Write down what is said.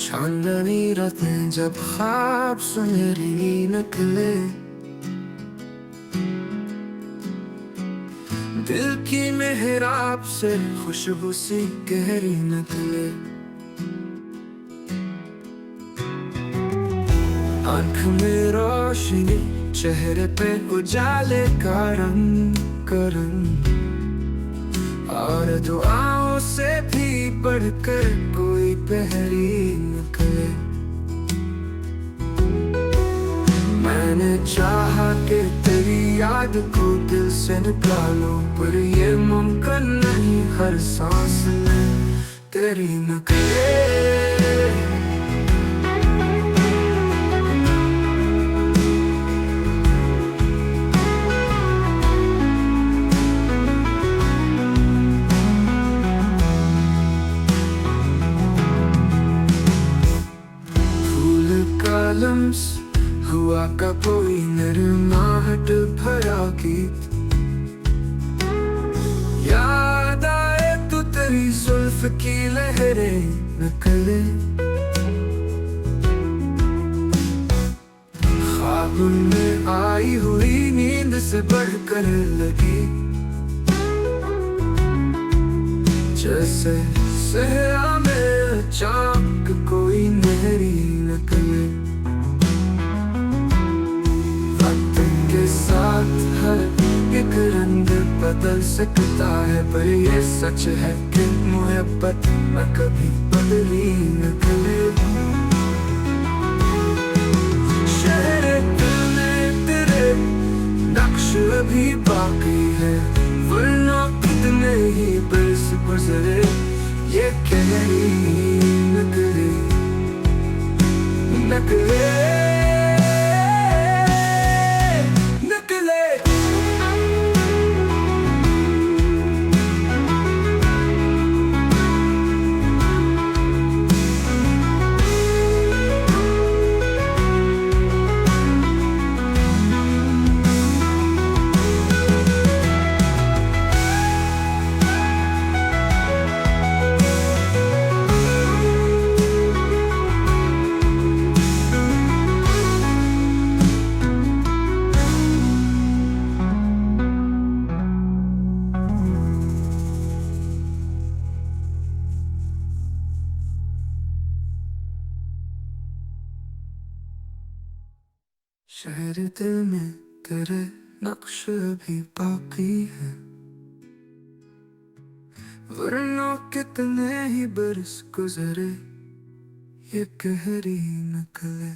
चांदनी रातें जब ख्वाब सुनहरी निकले, दिल की मेहराब से खुशबू सी गहरी निकले। आँख में रोशनी, चेहरे पे उजाले का रंग और दुआओं से भी बढ़कर कोई पहरी निकले। मैंने चाहा कि तेरी याद को दिल से निकालूं, पर ये मुमकिन नहीं, हर सांस में तेरी नकलें। लम्स हुआ का कोई नरमाहट भरा गीत, याद आए तो तेरी जुल्फ की लहरें नकले। ख्वाब में आई हुई नींद से बढ़कर लगी, जैसे सहरा में अचानक कोई नहरी नकले। साथ हर एक रंग बदल सकता है, पर ये सच है कि मोहब्बत न कभी बदली नकले। शहर दिल में तेरे नक्श अभी बाकी है, वरना कितने ही बरस गुजरे ये कहरी नकले नकले। शहर दिल में तेरे नक्श भी बाकी है, वरना कितने ही बरस गुजरे ये गहरी नकले।